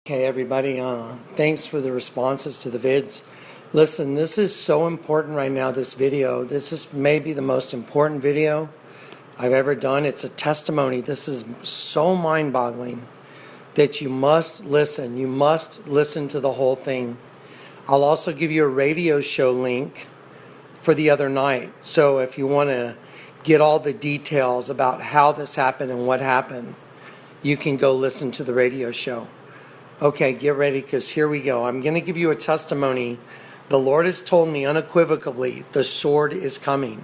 Okay, everybody, thanks for the responses to the vids. Listen, this is so important right now, this video. This is maybe the most important video I've ever done. It's a testimony. This is so mind-boggling that you must listen. You must listen to the whole thing. I'll also give you a radio show link for the other night. So if you want to get all the details about how this happened and what happened, you can go listen to the radio show. Okay, get ready, because here we go. I'm going to give you a testimony. The Lord has told me unequivocally, the sword is coming.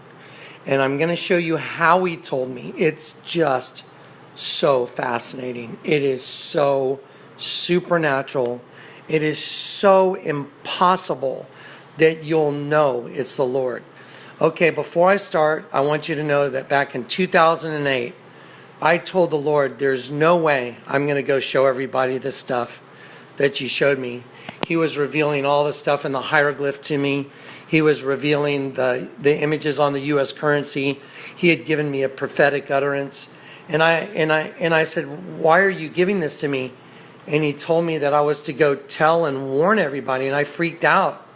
And I'm going to show you how He told me. It's just so fascinating. It is so supernatural. It is so impossible that you'll know it's the Lord. Okay, before I start, I want you to know that back in 2008, I told the Lord, there's no way I'm going to go show everybody this stuff that you showed me. He was revealing all the stuff in the hieroglyph to me. He was revealing the images on the U.S. currency. He had given me a prophetic utterance. And I said, why are you giving this to me? And He told me that I was to go tell and warn everybody. And I freaked out.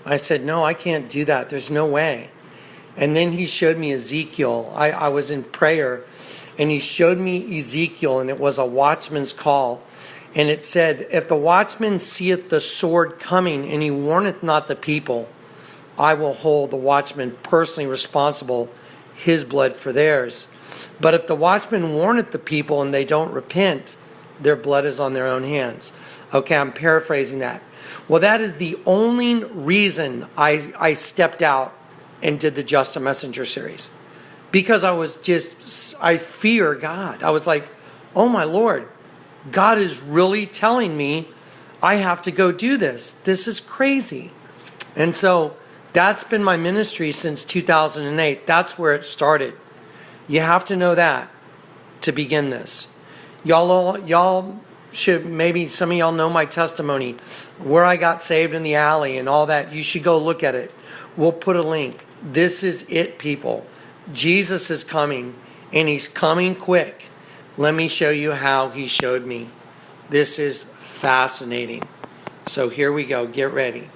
I said, no, I can't do that. There's no way. And then He showed me Ezekiel. I was in prayer, and He showed me Ezekiel, and it was a watchman's call. And it said, if the watchman seeth the sword coming, and he warneth not the people, I will hold the watchman personally responsible, his blood for theirs. But if the watchman warneth the people and they don't repent, their blood is on their own hands. Okay, I'm paraphrasing that. Well, that is the only reason I stepped out and did the Just a Messenger series. Because I fear God. I was like, oh my Lord, God is really telling me I have to go do this. This is crazy. And so that's been my ministry since 2008. That's where it started. You have to know that to begin this. Y'all should, maybe some of y'all know my testimony, where I got saved in the alley and all that. You should go look at it. We'll put a link. This is it, people. Jesus is coming, and He's coming quick. Let me show you how He showed me. This is fascinating. So here we go. Get ready.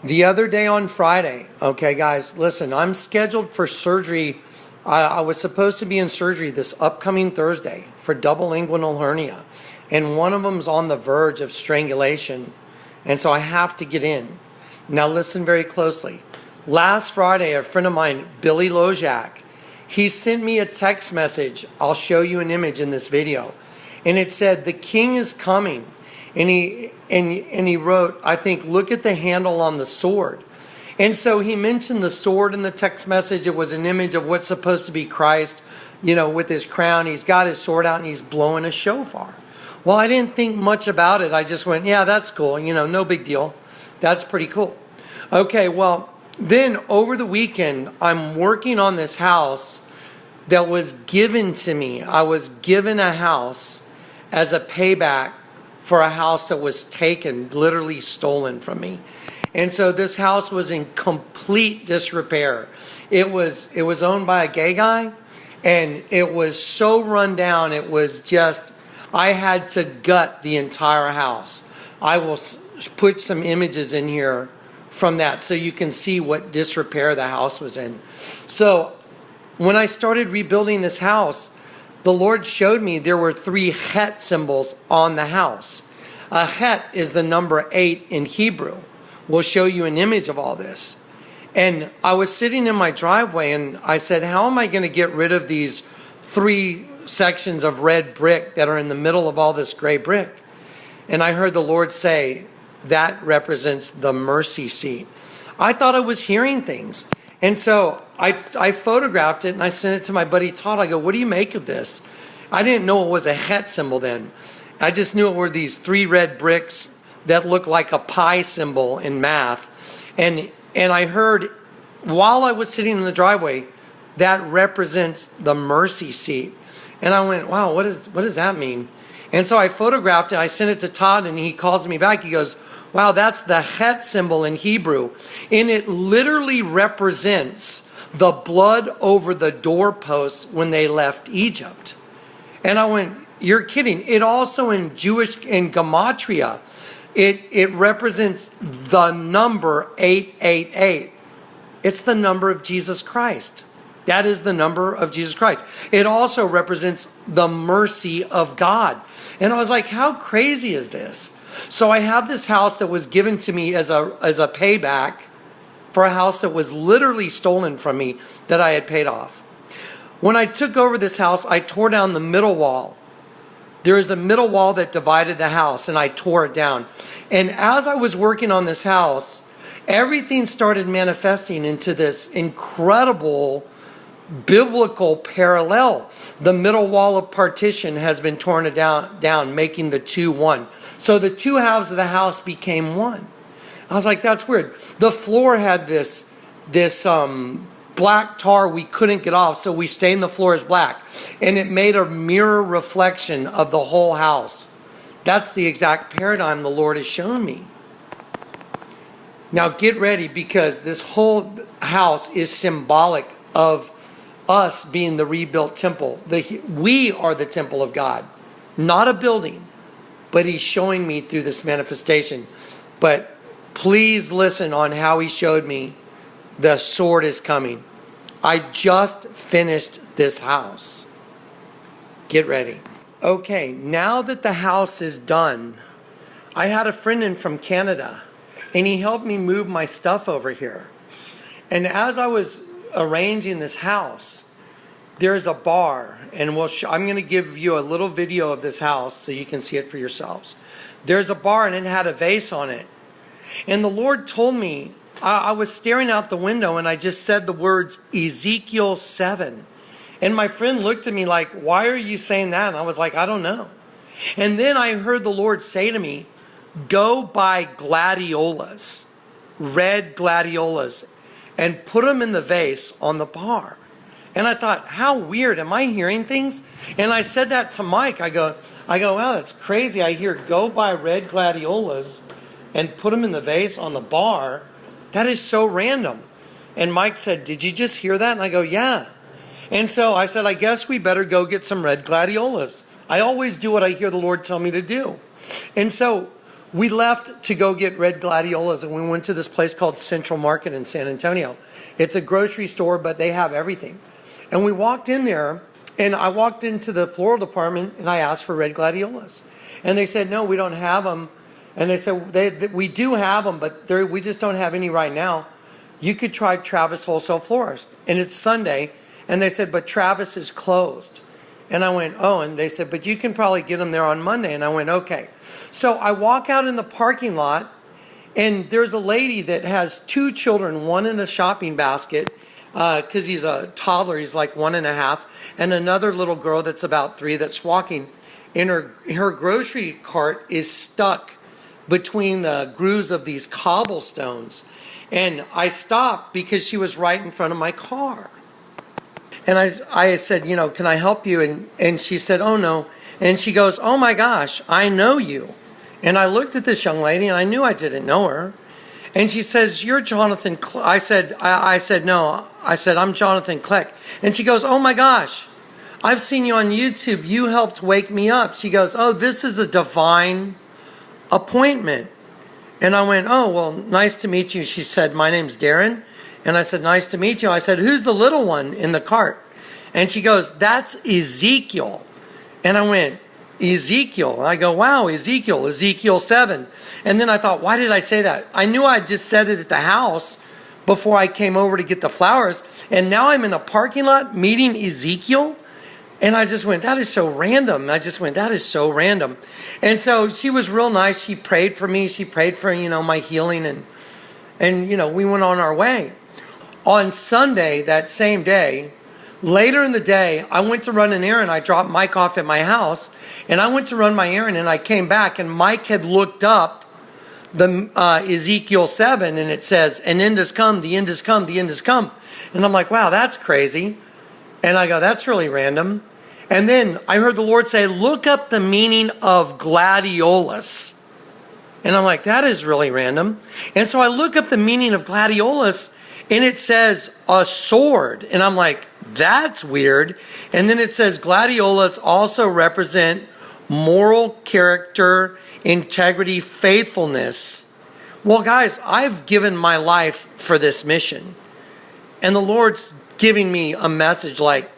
The other day on Friday, okay, guys, listen, I'm scheduled for surgery. I was supposed to be in surgery this upcoming Thursday for double inguinal hernia. And one of them's on the verge of strangulation. And so I have to get in. Now listen very closely. Last Friday, a friend of mine, Billy Lojak, he sent me a text message. I'll show you an image in this video. And it said, the king is coming. And he wrote, I think, look at the handle on the sword. And so he mentioned the sword in the text message. It was an image of what's supposed to be Christ, with his crown. He's got his sword out and he's blowing a shofar. Well, I didn't think much about it. I just went, yeah, that's cool. No big deal. That's pretty cool. Okay, well, then over the weekend, I'm working on this house that was given to me. I was given a house as a payback for a house that was taken, literally stolen from me. And so this house was in complete disrepair. It was owned by a gay guy, and it was so run down. It was just, I had to gut the entire house. I will put some images in here from that so you can see what disrepair the house was in. So when I started rebuilding this house, the Lord showed me there were 3 Het symbols on the house. A Het is the number 8 in Hebrew. We'll show you an image of all this. And I was sitting in my driveway and I said, how am I going to get rid of these 3 sections of red brick that are in the middle of all this gray brick? And I heard the Lord say, that represents the mercy seat. I thought I was hearing things. And so I photographed it and I sent it to my buddy Todd. I go, what do you make of this? I didn't know it was a Het symbol then. I just knew it were these 3 red bricks that looked like a pi symbol in math. And I heard, while I was sitting in the driveway, that represents the mercy seat. And I went, wow, what does that mean? And so I photographed it. I sent it to Todd and he calls me back. He goes, wow, that's the Het symbol in Hebrew. And it literally represents the blood over the doorposts when they left Egypt. And I went, You're kidding. It also in Gematria, it represents the number 888. It's the number of Jesus Christ. That is the number of Jesus Christ. It also represents the mercy of God. And I was like, how crazy is this? So I have this house that was given to me as a payback for a house that was literally stolen from me that I had paid off. When I took over this house, I tore down the middle wall. There is a middle wall that divided the house, and I tore it down. And as I was working on this house, everything started manifesting into this incredible biblical parallel. The middle wall of partition has been torn down, making the two one. So the two halves of the house became one. I was like, that's weird. The floor had this black tar we couldn't get off, so we stained the floor as black. And it made a mirror reflection of the whole house. That's the exact paradigm the Lord has shown me. Now get ready, because this whole house is symbolic of us being the rebuilt temple. We are the temple of God, not a building, but he's showing me through this manifestation. But please listen on how he showed me the sword is coming. I just finished this house. Get ready. Okay, now that the house is done, I had a friend in from Canada, and he helped me move my stuff over here. And as I was arranging this house, there's a bar, and I'm going to give you a little video of this house so you can see it for yourselves. There's a bar, and it had a vase on it. And the Lord told me, I was staring out the window, and I just said the words Ezekiel 7. And my friend looked at me like, why are you saying that? And I was like, I don't know. And then I heard the Lord say to me, go buy gladiolas, red gladiolas, and put them in the vase on the bar. And I thought, how weird. Am I hearing things? And I said that to Mike. I go, wow, that's crazy. I hear go buy red gladiolas and put them in the vase on the bar. That is so random. And Mike said, did you just hear that? And I go, yeah. And so I said, I guess we better go get some red gladiolas. I always do what I hear the Lord tell me to do. And so we left to go get red gladiolas, and we went to this place called Central Market in San Antonio. It's a grocery store, but they have everything. And we walked in there, and I walked into the floral department, and I asked for red gladiolas. And they said, no, we don't have them. And they said, we do have them, but we just don't have any right now. You could try Travis Wholesale Florist. And it's Sunday. And they said, but Travis is closed. And I went, oh. And they said, but you can probably get them there on Monday. And I went, okay. So I walk out in the parking lot, and there's a lady that has two children, one in a shopping basket, because he's a toddler, he's like 1.5, and another little girl that's about 3 that's walking. And her grocery cart is stuck between the grooves of these cobblestones. And I stopped because she was right in front of my car. And I said, can I help you? And she said, oh, no. And she goes, oh, my gosh, I know you. And I looked at this young lady, and I knew I didn't know her. And she says, you're Jonathan Kleck. I said, no. I said, I'm Jonathan Kleck. And she goes, oh, my gosh, I've seen you on YouTube. You helped wake me up. She goes, oh, this is a divine appointment. And I went, oh, well, nice to meet you. She said, my name's Darren. And I said, nice to meet you. I said, who's the little one in the cart? And she goes, that's Ezekiel. And I went, Ezekiel. And I go, wow, Ezekiel 7. And then I thought, why did I say that? I knew I just said it at the house before I came over to get the flowers. And now I'm in a parking lot meeting Ezekiel. And I just went, that is so random. That is so random. And so she was real nice. She prayed for me. She prayed for, my healing. And we went on our way. On Sunday, that same day, later in the day, I went to run an errand. I dropped Mike off at my house, and I went to run my errand, and I came back, and Mike had looked up the Ezekiel 7, and it says, an end has come, the end has come, the end has come. And I'm like, wow, that's crazy. And I go, that's really random. And then I heard the Lord say, look up the meaning of gladiolus. And I'm like, that is really random. And so I look up the meaning of gladiolus, and it says a sword. And I'm like, that's weird. And then it says gladiolus also represent moral character, integrity, faithfulness. Well, guys, I've given my life for this mission. And the Lord's giving me a message like,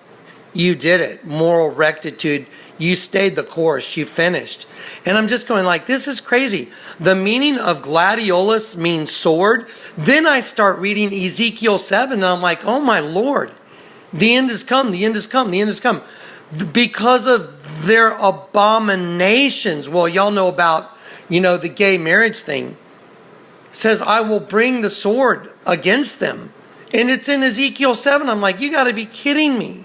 you did it. Moral rectitude. You stayed the course. You finished. And I'm just going like, this is crazy. The meaning of gladiolus means sword. Then I start reading Ezekiel 7 and I'm like, oh my Lord, the end has come. The end has come. The end has come. Because of their abominations. Well, y'all know about, the gay marriage thing. It says, I will bring the sword against them. And it's in Ezekiel 7. I'm like, you got to be kidding me.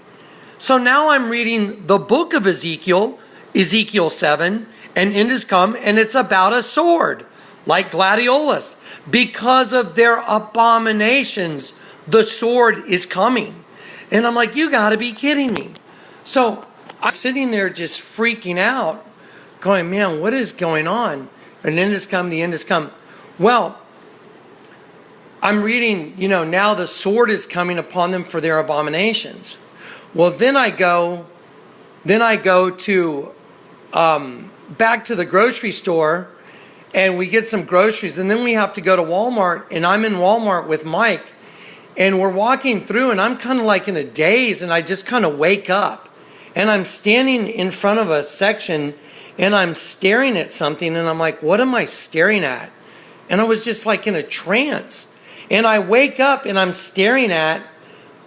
So now I'm reading the book of Ezekiel, Ezekiel 7, and end has come, and it's about a sword, like gladiolus. Because of their abominations, the sword is coming. And I'm like, you got to be kidding me. So I'm sitting there just freaking out, going, man, what is going on? An end has come, the end has come. Well, I'm reading, now the sword is coming upon them for their abominations. Well, then I go to back to the grocery store, and we get some groceries, and then we have to go to Walmart, and I'm in Walmart with Mike, and we're walking through, and I'm kind of like in a daze, and I just kind of wake up, and I'm standing in front of a section, and I'm staring at something, and I'm like, what am I staring at? And I was just like in a trance, and I wake up, and I'm staring at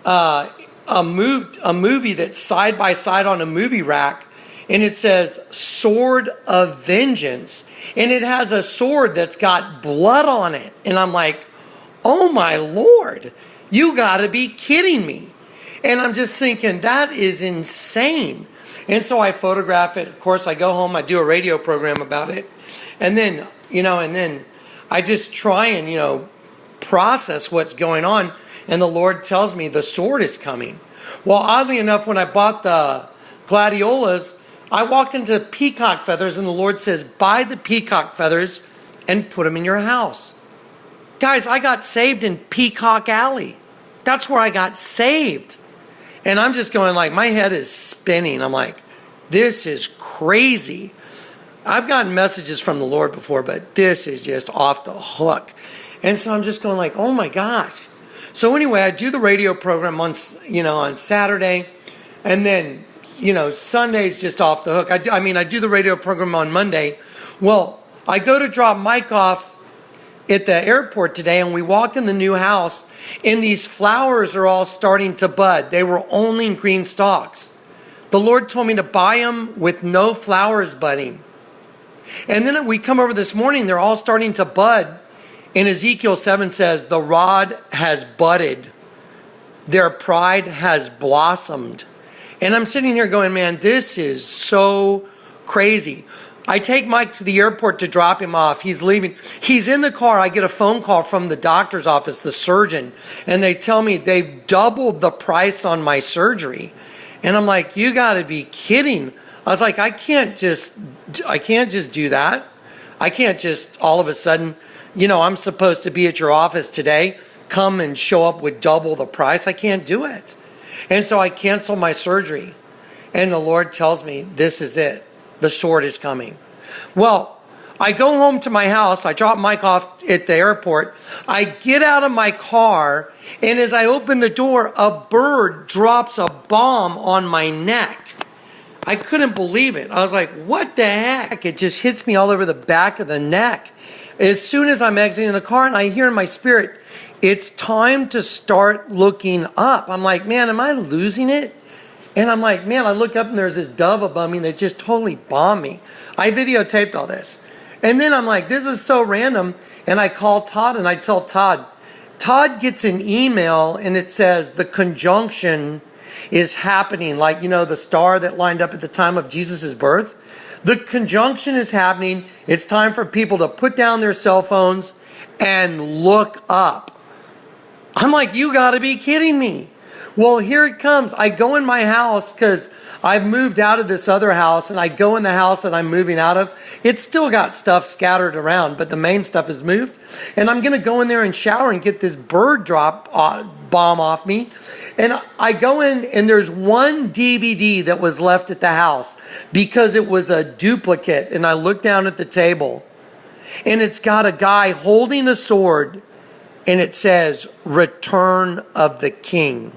a movie that's side by side on a movie rack, and it says Sword of Vengeance, and it has a sword that's got blood on it, and I'm like, oh my Lord, you got to be kidding me. And I'm just thinking, that is insane. And so I photograph it. Of course, I go home, I do a radio program about it, and then I just try and process what's going on. And the Lord tells me the sword is coming. Well, oddly enough, when I bought the gladiolas, I walked into peacock feathers, and the Lord says, buy the peacock feathers and put them in your house. Guys, I got saved in Peacock Alley. That's where I got saved. And I'm just going like, my head is spinning. I'm like, this is crazy. I've gotten messages from the Lord before, but this is just off the hook. And so I'm just going like, oh my gosh. So anyway, I do the radio program on Saturday, and then, Sunday's just off the hook. I do the radio program on Monday. Well, I go to drop Mike off at the airport today, and we walk in the new house, and these flowers are all starting to bud. They were only green stalks. The Lord told me to buy them with no flowers budding. And then we come over this morning, they're all starting to bud. And Ezekiel 7 says, the rod has budded. Their pride has blossomed. And I'm sitting here going, man, this is so crazy. I take Mike to the airport to drop him off. He's leaving. He's in the car. I get a phone call from the doctor's office, the surgeon. And they tell me they've doubled the price on my surgery. And I'm like, you got to be kidding. I was like, I can't just do that. I can't just all of a sudden, I'm supposed to be at your office today, come and show up with double the price. I can't do it. And so I cancel my surgery. And the Lord tells me, this is it. The sword is coming. Well, I go home to my house. I drop Mike off at the airport. I get out of my car. And as I open the door, a bird drops a bomb on my neck. I couldn't believe it. I was like, what the heck? It just hits me all over the back of the neck. As soon as I'm exiting the car, and I hear in my spirit, it's time to start looking up. I'm like, man, am I losing it? And I'm like, man, I look up and there's this dove above me that just totally bombed me. I videotaped all this. And then I'm like, this is so random. And I call Todd and I tell Todd. Todd gets an email and it says the conjunction is happening. Like, the star that lined up at the time of Jesus' birth. The conjunction is happening. It's time for people to put down their cell phones and look up. I'm like, you got to be kidding me. Well, here it comes. I go in my house because I've moved out of this other house, and I go in the house that I'm moving out of. It's still got stuff scattered around, but the main stuff is moved. And I'm going to go in there and shower and get this bird drop bomb off me. And I go in and there's one DVD that was left at the house because it was a duplicate. And I look down at the table and it's got a guy holding a sword and it says, Return of the King.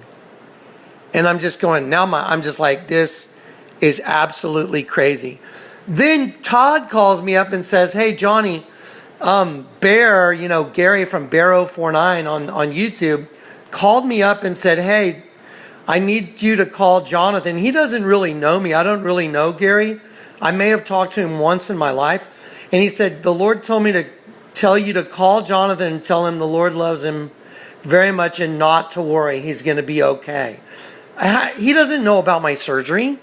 And I'm just going, I'm just like, this is absolutely crazy. Then Todd calls me up and says, hey, Johnny, Bear, Gary from Bear049 on YouTube called me up and said, hey, I need you to call Jonathan. He doesn't really know me. I don't really know Gary. I may have talked to him once in my life. And he said, the Lord told me to tell you to call Jonathan and tell him the Lord loves him very much and not to worry. He's going to be okay. He doesn't know about my surgery.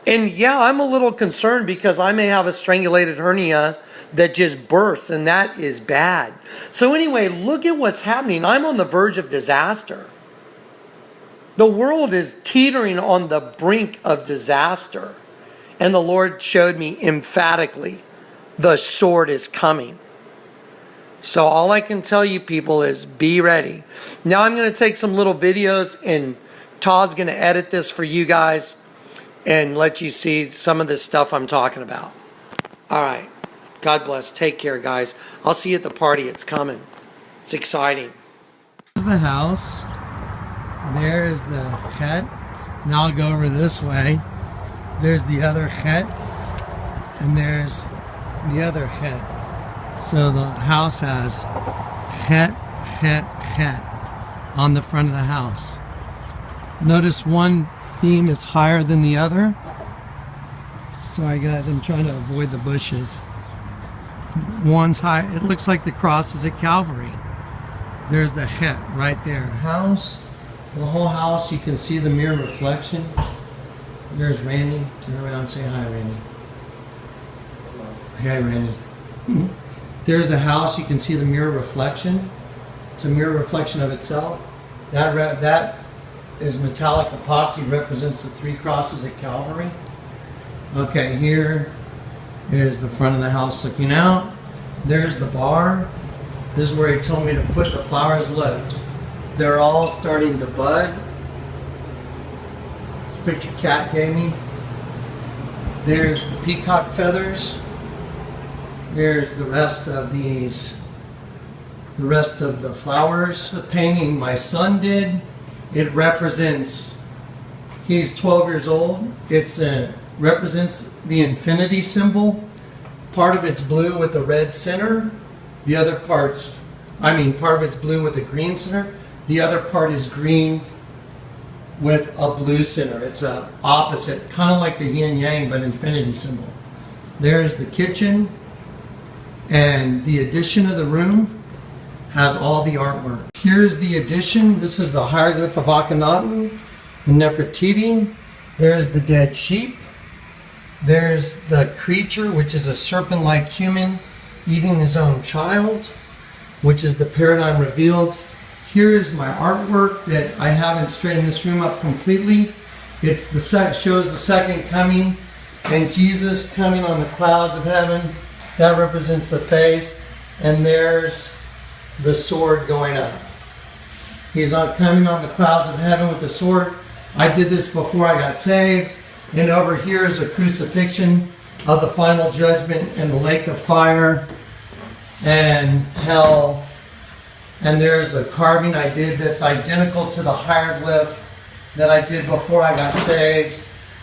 And yeah, I'm a little concerned because I may have a strangulated hernia that just bursts, and that is bad. So anyway, look at what's happening. I'm on the verge of disaster. The world is teetering on the brink of disaster. And the Lord showed me emphatically, the sword is coming. So all I can tell you people is be ready. Now I'm going to take some little videos and Todd's going to edit this for you guys and let you see some of this stuff I'm talking about. All right. God bless. Take care, guys. I'll see you at the party. It's coming. It's exciting. There's the house. There's the chet. Now I'll go over this way. There's the other chet. And there's the other chet. So the house has chet, chet, chet on the front of the house. Notice one beam is higher than the other. Sorry guys, I'm trying to avoid the bushes. One's high. It looks like the cross is at Calvary. There's the chet right there. House, the whole house, you can see the mirror reflection. There's Randy. Turn around and say hi, Randy. Hi, Randy. There's a house, you can see the mirror reflection. It's a mirror reflection of itself. That is metallic epoxy, represents the 3 crosses at Calvary. Okay, here is the front of the house looking out. There's the bar. This is where he told me to put the flowers. Look, they're all starting to bud. This picture Cat gave me. There's the peacock feathers. There's the rest of these, the rest of the flowers. The painting my son did. It represents, he's 12 years old. It's represents the infinity symbol. Part of it's blue with the red center. The other part of it's blue with a green center. The other part is green with a blue center. It's a opposite, kind of like the yin yang, but infinity symbol. There's the kitchen, and the addition of the room has all the artwork. Here's the addition. This is the hieroglyph of Akhenaten and Nefertiti. There's the dead sheep. There's the creature, which is a serpent-like human eating his own child, which is the paradigm revealed. Here is my artwork that I haven't straightened this room up completely. It's shows the second coming and Jesus coming on the clouds of heaven. That represents the face. And there's the sword going up. He's coming on the clouds of heaven with the sword. I did this before I got saved. And over here is a crucifixion of the final judgment and the lake of fire and hell. And there's a carving I did that's identical to the hieroglyph that I did before I got saved.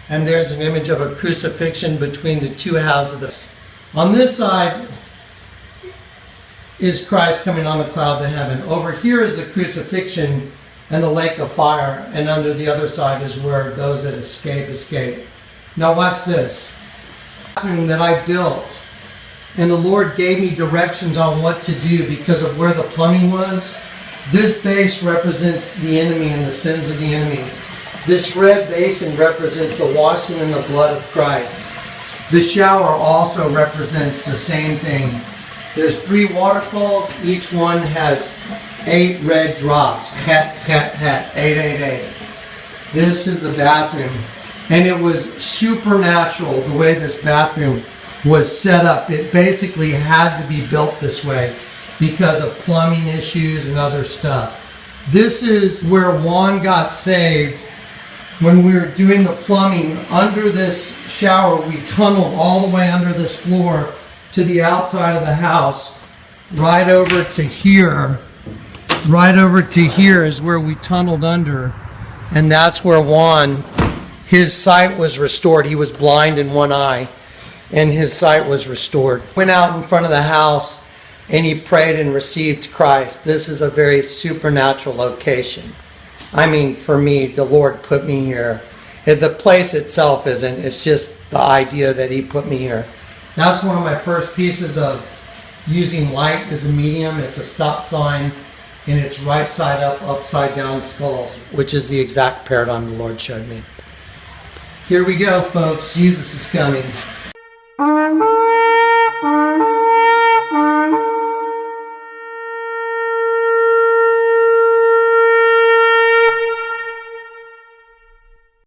And there's an image of a crucifixion between the 2 halves of this. On this side is Christ coming on the clouds of heaven. Over here is the crucifixion and the lake of fire, and under the other side is where those that escape. Now watch this. The bathroom that I built, and the Lord gave me directions on what to do because of where the plumbing was. This base represents the enemy and the sins of the enemy. This red basin represents the washing in the blood of Christ. The shower also represents the same thing. There's 3 waterfalls. Each one has 8 red drops. Hat, hat, hat. 888. This is the bathroom. And it was supernatural the way this bathroom was set up. It basically had to be built this way because of plumbing issues and other stuff. This is where Juan got saved. When we were doing the plumbing under this shower, we tunneled all the way under this floor to the outside of the house, right over to here. Right over to here is where we tunneled under, and that's where Juan, his sight was restored. He was blind in one eye, and his sight was restored. Went out in front of the house, and he prayed and received Christ. This is a very supernatural location. I mean, for me, the Lord put me here. The place itself isn't. It's just the idea that he put me here. That's one of my first pieces of using light as a medium. It's a stop sign, and it's right side up, upside down skulls, which is the exact paradigm the Lord showed me. Here we go, folks. Jesus is coming.